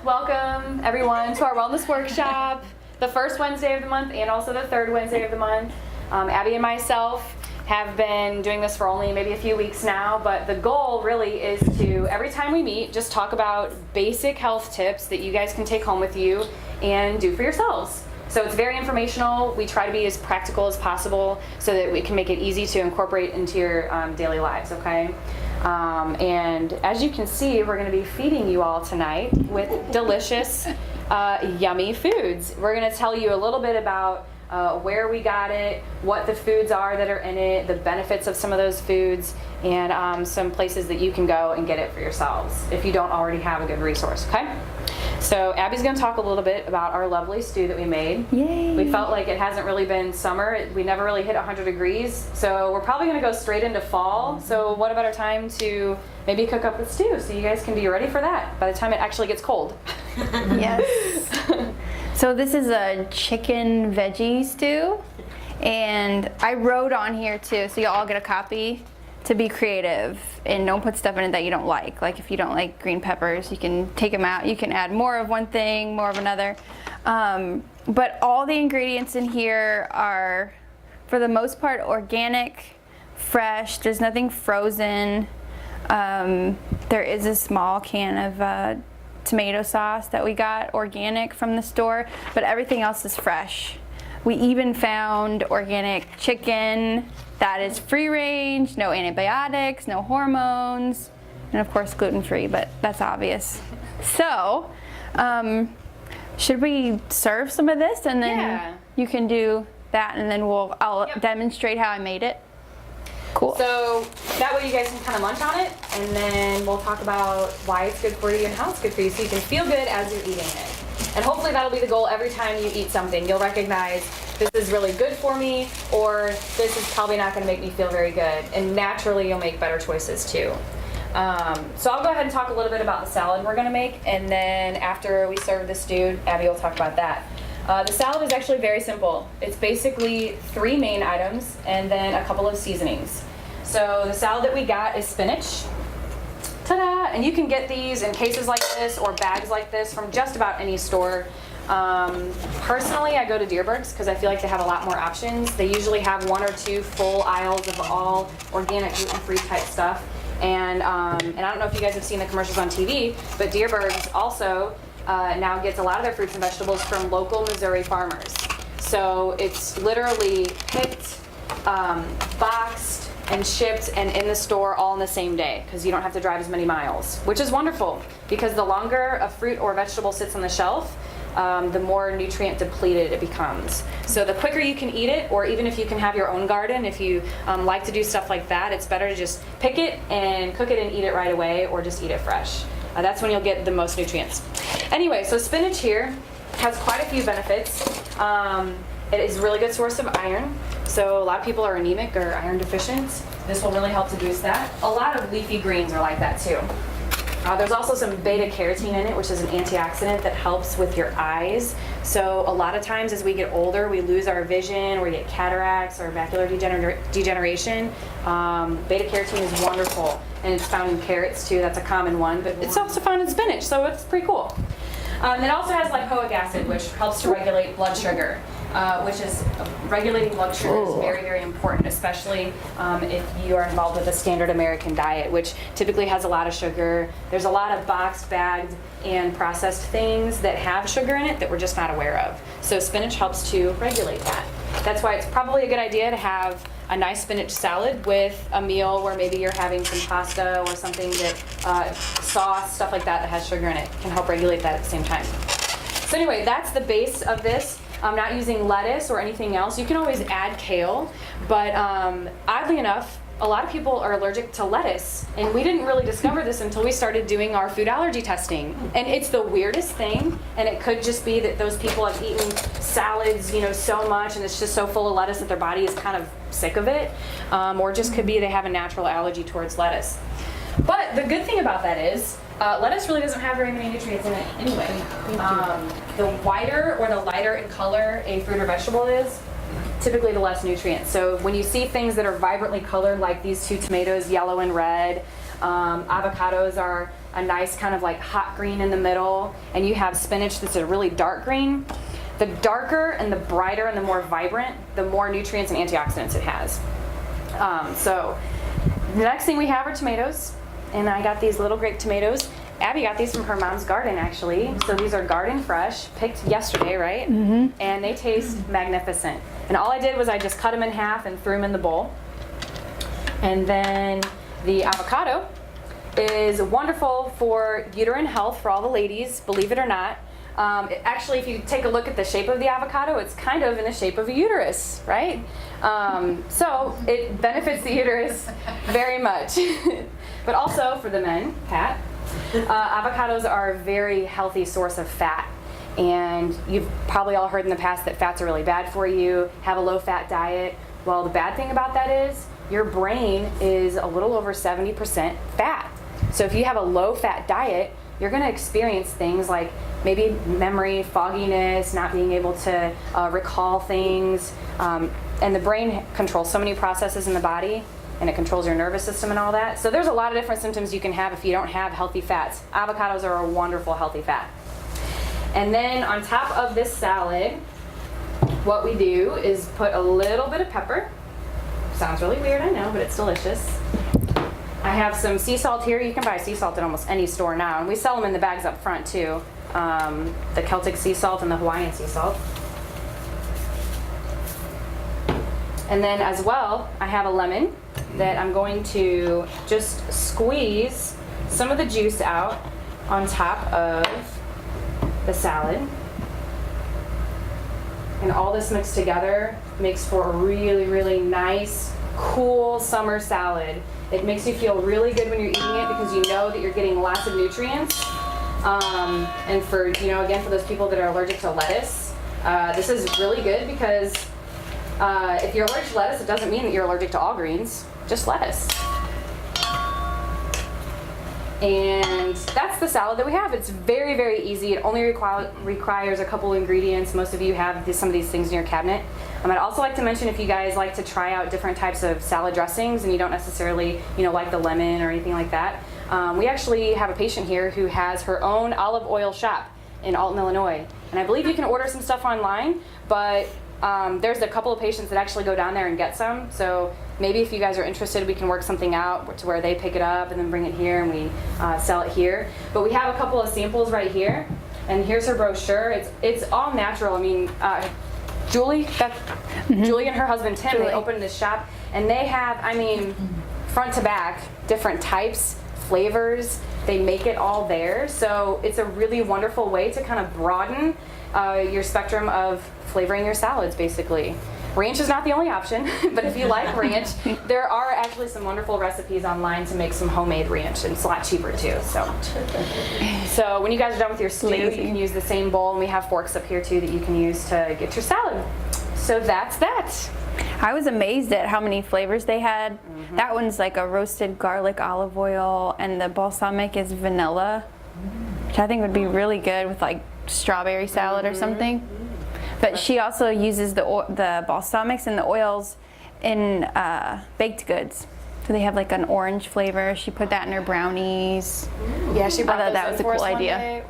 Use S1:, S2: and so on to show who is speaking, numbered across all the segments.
S1: Welcome everyone to our wellness workshop, the first Wednesday of the month and also the third Wednesday of the month. Abby and myself have been doing this for only maybe a few weeks now, but the goal really is to, every time we meet, just talk about basic health tips that you guys can take home with you and do for yourselves. So it's very informational. We try to be as practical as possible so that we can make it easy to incorporate into your daily lives, okay? And as you can see, we're going to be feeding you all tonight with delicious, yummy foods. We're going to tell you a little bit about where we got it, what the foods are that are in it, the benefits of some of those foods, and some places that you can go and get it for yourselves if you don't already have a good resource, okay? So Abby's going to talk a little bit about our lovely stew that we made.
S2: Yay!
S1: We felt like it hasn't really been summer. We never really hit 100 degrees. So we're probably going to go straight into fall. So what a better time to maybe cook up with stew so you guys can be ready for that by the time it actually gets cold.
S2: Yes. So this is a chicken veggie stew. And I wrote on here too, so you all get a copy, to be creative and don't put stuff in it that you don't like. Like if you don't like green peppers, you can take them out. You can add more of one thing, more of another. But all the ingredients in here are, for the most part, organic, fresh. There's nothing frozen. There is a small can of tomato sauce that we got organic from the store, but everything else is fresh. We even found organic chicken that is free range, no antibiotics, no hormones, and of course gluten-free, but that's obvious. So, should we serve some of this and then you can do that and then I'll demonstrate how I made it? Cool.
S1: So that way you guys can kind of munch on it and then we'll talk about why it's good for you and how it's good for you so you can feel good as you're eating it. And hopefully that'll be the goal every time you eat something. You'll recognize this is really good for me or this is probably not going to make me feel very good. And naturally you'll make better choices too. So I'll go ahead and talk a little bit about the salad we're going to make, and then after we serve the stew, Abby will talk about that. The salad is actually very simple. It's basically 3 main items and then a couple of seasonings. So the salad that we got is spinach. Ta-da! And you can get these in cases like this or bags like this from just about any store. Personally, I go to Deerberg's because I feel like they have a lot more options. They usually have 1 or 2 full aisles of all organic, gluten-free type stuff. And I don't know if you guys have seen the commercials on TV, but Deerberg's also now gets a lot of their fruits and vegetables from local Missouri farmers. So it's literally picked, boxed, and shipped and in the store all in the same day because you don't have to drive as many miles, which is wonderful because the longer a fruit or vegetable sits on the shelf, the more nutrient depleted it becomes. So the quicker you can eat it, or even if you can have your own garden, if you like to do stuff like that, it's better to just pick it and cook it and eat it right away, or just eat it fresh. That's when you'll get the most nutrients. Anyway, so spinach here has quite a few benefits. It is a really good source of iron. So a lot of people are anemic or iron deficient. This will really help to boost that. A lot of leafy greens are like that too. There's also some beta carotene in it, which is an antioxidant that helps with your eyes. So a lot of times as we get older, we lose our vision, or we get cataracts or macular degeneration. Beta carotene is wonderful, and it's found in carrots too. That's a common one, but it's also found in spinach, so it's pretty cool. It also has lipoic acid, which helps to regulate blood sugar. Which is regulating blood sugar is very, very important, especially if you are involved with a standard American diet, which typically has a lot of sugar. There's a lot of boxed, bagged, and processed things that have sugar in it that we're just not aware of. So spinach helps to regulate that. That's why it's probably a good idea to have a nice spinach salad with a meal where maybe you're having some pasta or something that, sauce, stuff like that has sugar in it. Can help regulate that at the same time. So anyway, that's the base of this. I'm not using lettuce or anything else. You can always add kale, but oddly enough, a lot of people are allergic to lettuce, and we didn't really discover this until we started doing our food allergy testing. And it's the weirdest thing, and it could just be that those people have eaten salads, so much, and it's just so full of lettuce that their body is kind of sick of it, or just could be they have a natural allergy towards lettuce. But the good thing about that is, lettuce really doesn't have very many nutrients in it anyway. The whiter or the lighter in color a fruit or vegetable is, typically the less nutrients. So when you see things that are vibrantly colored, like these 2 tomatoes, yellow and red, avocados are a nice kind of like hot green in the middle, and you have spinach that's a really dark green. The darker and the brighter and the more vibrant, the more nutrients and antioxidants it has. So the next thing we have are tomatoes, and I got these little grape tomatoes. Abby got these from her mom's garden, actually. So these are garden fresh, picked yesterday, right? Mm-hmm. And they taste magnificent. And all I did was I just cut them in half and threw them in the bowl. And then the avocado is wonderful for uterine health for all the ladies, believe it or not. Actually, if you take a look at the shape of the avocado, it's kind of in the shape of a uterus, right? So it benefits the uterus very much. But also for the men, Pat, avocados are a very healthy source of fat. And you've probably all heard in the past that fats are really bad for you, have a low-fat diet. Well, the bad thing about that is your brain is a little over 70% fat. So if you have a low-fat diet, you're going to experience things like maybe memory, fogginess, not being able to recall things. And the brain controls so many processes in the body, and it controls your nervous system and all that. So there's a lot of different symptoms you can have if you don't have healthy fats. Avocados are a wonderful healthy fat. And then on top of this salad, what we do is put a little bit of pepper. Sounds really weird, I know, but it's delicious. I have some sea salt here. You can buy sea salt at almost any store now, and we sell them in the bags up front too. The Celtic sea salt and the Hawaiian sea salt. And then as well, I have a lemon that I'm going to just squeeze some of the juice out on top of the salad. And all this mixed together makes for a really, really nice, cool summer salad. It makes you feel really good when you're eating it because you know that you're getting lots of nutrients. And for, again, for those people that are allergic to lettuce, this is really good because if you're allergic to lettuce, it doesn't mean that you're allergic to all greens, just lettuce. And that's the salad that we have. It's very, very easy. It only requires a couple ingredients. Most of you have some of these things in your cabinet. I'd also like to mention, if you guys like to try out different types of salad dressings and you don't necessarily, like the lemon or anything like that, we actually have a patient here who has her own olive oil shop in Alton, Illinois. And I believe you can order some stuff online, but there's a couple of patients that actually go down there and get some. So maybe if you guys are interested, we can work something out to where they pick it up and then bring it here and we sell it here. But we have a couple of samples right here, and here's her brochure. It's all natural. I mean, Julie and her husband Tim, they opened this shop, and they have, front to back, different types, flavors. They make it all there. So it's a really wonderful way to kind of broaden your spectrum of flavoring your salads, basically. Ranch is not the only option, but if you like ranch, there are actually some wonderful recipes online to make some homemade ranch, and it's a lot cheaper too. So when you guys are done with your stew, you can use the same bowl, and we have forks up here too that you can use to get your salad. So that's that.
S2: I was amazed at how many flavors they had. Mm-hmm. That one's like a roasted garlic olive oil, and the balsamic is vanilla, which I think would be really good with like strawberry salad or something. But she also uses the balsamics and the oils in baked goods. So they have like an orange flavor. She put that in her brownies.
S1: Yeah, she brought
S2: I thought that was a cool idea.
S1: It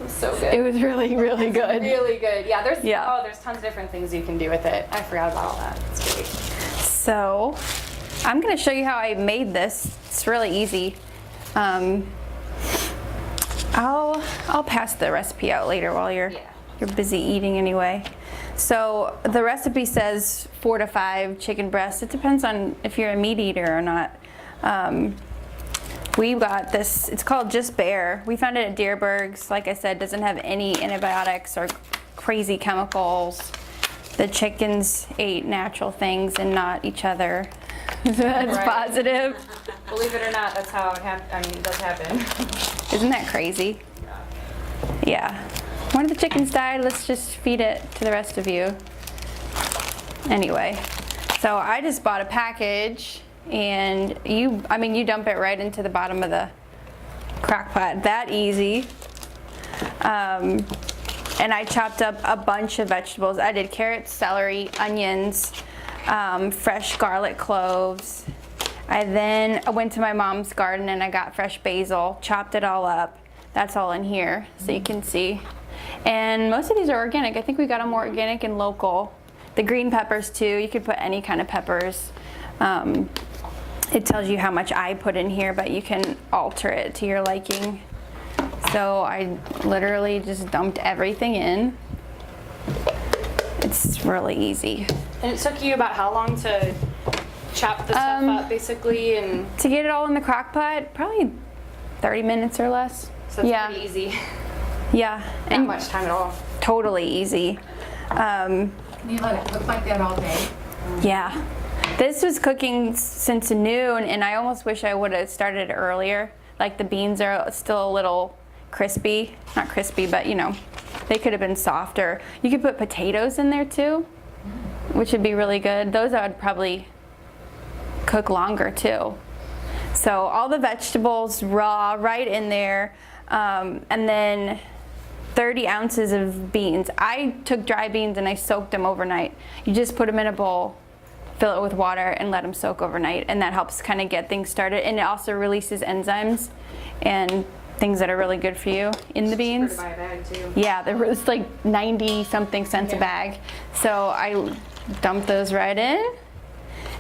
S1: was so good.
S2: It was really, really good.
S1: Really good. Yeah, there's tons of different things you can do with it. I forgot about all that. It's great.
S2: So I'm going to show you how I made this. It's really easy. I'll pass the recipe out later while you're busy eating anyway. So the recipe says 4 to 5 chicken breasts. It depends on if you're a meat eater or not. We got this, it's called Just Bare. We found it at Deerberg's. Like I said, doesn't have any antibiotics or crazy chemicals. The chickens ate natural things and not each other. That's right. Positive.
S1: Believe it or not, that's how it does happen.
S2: Isn't that crazy? Yeah. One of the chickens died. Let's just feed it to the rest of you. Anyway, so I just bought a package, and you dump it right into the bottom of the crock pot. That easy. And I chopped up a bunch of vegetables. I did carrots, celery, onions, fresh garlic cloves, I went to my mom's garden and I got fresh basil, chopped it all up. That's all in here, so you can see. And most of these are organic. I think we got them more organic and local. The green peppers too, you could put any kind of peppers. It tells you how much I put in here, but you can alter it to your liking. So I literally just dumped everything in. It's really easy.
S1: And it took you about how long to chop the stuff up, basically? And
S2: to get it all in the crock pot, probably 30 minutes or less.
S1: So it's pretty easy.
S2: Yeah.
S1: Not much time at all.
S2: Totally easy.
S3: Can you let it cook like that all day?
S2: Yeah. This was cooking since noon, and I almost wish I would have started earlier. Like the beans are still a little crispy. Not crispy, but you know, they could have been softer. You could put potatoes in there too, which would be really good. Those I would probably cook longer too. So all the vegetables raw right in there, and then 30 ounces of beans. I took dry beans and I soaked them overnight. You just put them in a bowl, fill it with water, and let them soak overnight, and that helps kind of get things started. And it also releases enzymes and things that are really good for you in the beans.
S1: Cheaper to buy a bag too.
S2: Yeah, there was like 90 something cents a bag. So I dumped those right in.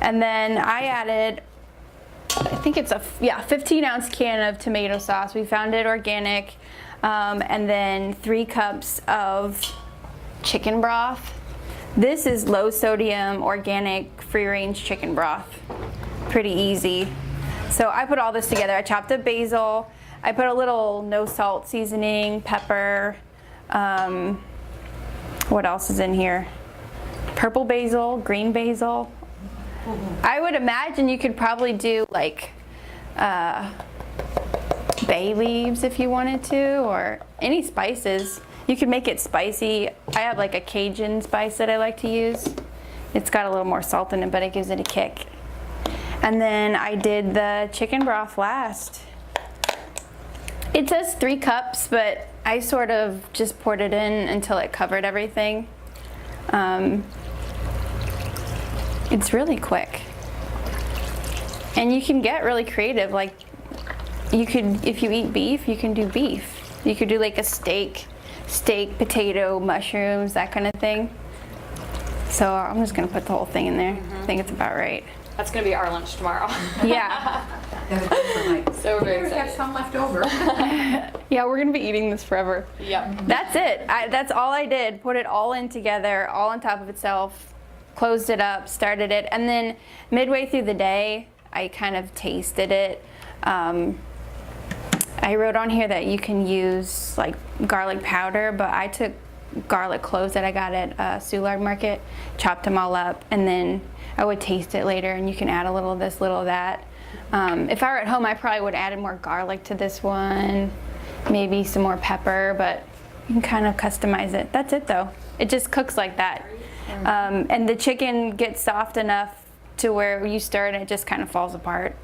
S2: And then I added, I think it's a 15 ounce can of tomato sauce. We found it organic. And then 3 cups of chicken broth. This is low sodium, organic, free range chicken broth. Pretty easy. So I put all this together. I chopped up basil. I put a little no salt seasoning, pepper. What else is in here? Purple basil, green basil. I would imagine you could probably do like bay leaves if you wanted to, or any spices. You could make it spicy. I have like a Cajun spice that I like to use. It's got a little more salt in it, but it gives it a kick. And then I did the chicken broth last. It says 3 cups, but I sort of just poured it in until it covered everything. It's really quick. And you can get really creative. Like you could, if you eat beef, you can do beef. You could do like a steak, potato, mushrooms, that kind of thing. So I'm just gonna put the whole thing in there. I think it's about right.
S1: That's gonna be our lunch tomorrow.
S2: Yeah.
S1: So we're very
S3: We have
S1: excited.
S3: some left over.
S2: Yeah, we're gonna be eating this forever.
S1: Yep.
S2: That's it. That's all I did. Put it all in together, all on top of itself, closed it up, started it, and then midway through the day, I kind of tasted it. I wrote on here that you can use like garlic powder, but I took garlic cloves that I got at Soulard Market, chopped them all up, and then I would taste it later, and you can add a little of this, little of that. If I were at home, I probably would have added more garlic to this one, maybe some more pepper, but you can kind of customize it. That's it though. It just cooks like that. And the chicken gets soft enough to where you stir it and it just kind of falls apart.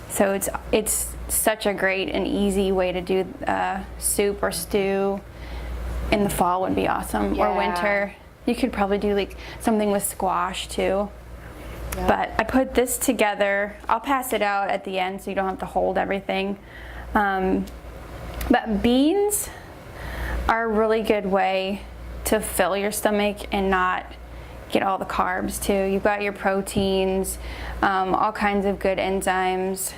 S2: So it's such a great and easy way to do soup or stew. In the fall would be awesome, or winter. You could probably do like something with squash too. Yeah. But I put this together. I'll pass it out at the end so you don't have to hold everything. But beans are a really good way to fill your stomach and not get all the carbs too. You've got your proteins, all kinds of good enzymes.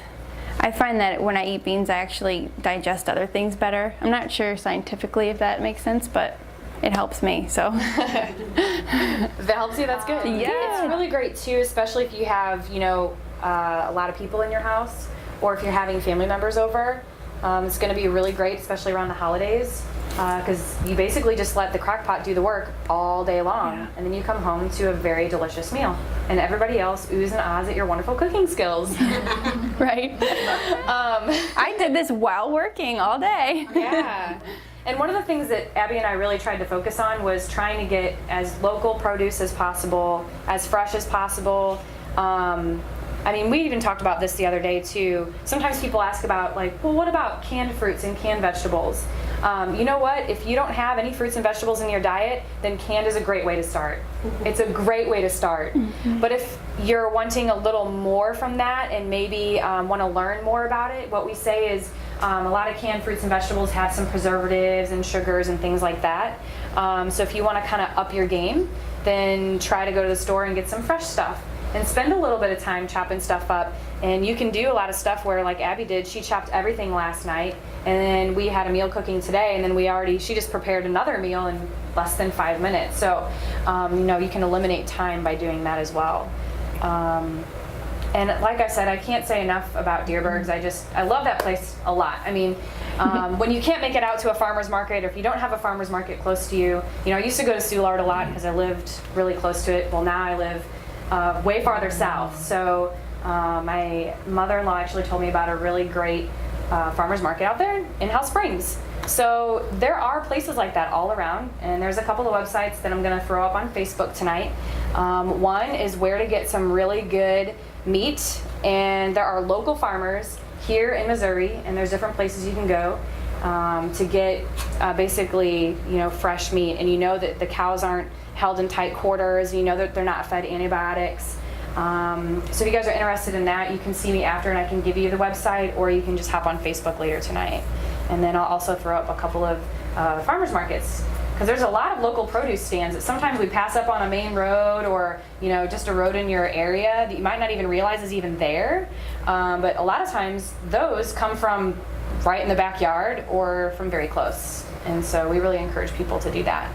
S2: I find that when I eat beans, I actually digest other things better. I'm not sure scientifically if that makes sense, but it helps me, so.
S1: If it helps you, that's good.
S2: Yeah.
S1: It's really great too, especially if you have, you know, a lot of people in your house, or if you're having family members over. It's gonna be really great, especially around the holidays, because you basically just let the crock pot do the work all day long, and then you come home to a very delicious meal, and everybody else oohs and ahs at your wonderful cooking skills.
S2: Right? I did this while working all day.
S1: Yeah. And one of the things that Abby and I really tried to focus on was trying to get as local produce as possible, as fresh as possible. I mean, we even talked about this the other day too. Sometimes people ask about like, well, what about canned fruits and canned vegetables? You know what? If you don't have any fruits and vegetables in your diet, then canned is a great way to start. It's a great way to start. But if you're wanting a little more from that and maybe want to learn more about it, what we say is a lot of canned fruits and vegetables have some preservatives and sugars and things like that. So if you want to kind of up your game, then try to go to the store and get some fresh stuff and spend a little bit of time chopping stuff up. And you can do a lot of stuff where, like Abby did, she chopped everything last night, and then we had a meal cooking today, and then she just prepared another meal in less than 5 minutes. So, you can eliminate time by doing that as well. And like I said, I can't say enough about Dierberg's. I love that place a lot. I mean, when you can't make it out to a farmer's market, or if you don't have a farmer's market close to you, I used to go to Soulard a lot because I lived really close to it. Well, now I live way farther south. So my mother-in-law actually told me about a really great farmer's market out there in House Springs. So there are places like that all around, and there's a couple of websites that I'm going to throw up on Facebook tonight. One is where to get some really good meat, and there are local farmers here in Missouri, and there's different places you can go to get basically fresh meat, and that the cows aren't held in tight quarters, that they're not fed antibiotics. So if you guys are interested in that, you can see me after and I can give you the website, or you can just hop on Facebook later tonight. And then I'll also throw up a couple of farmers markets, because there's a lot of local produce stands that sometimes we pass up on a main road, or just a road in your area that you might not even realize is even there. But a lot of times those come from right in the backyard or from very close. And so we really encourage people to do that.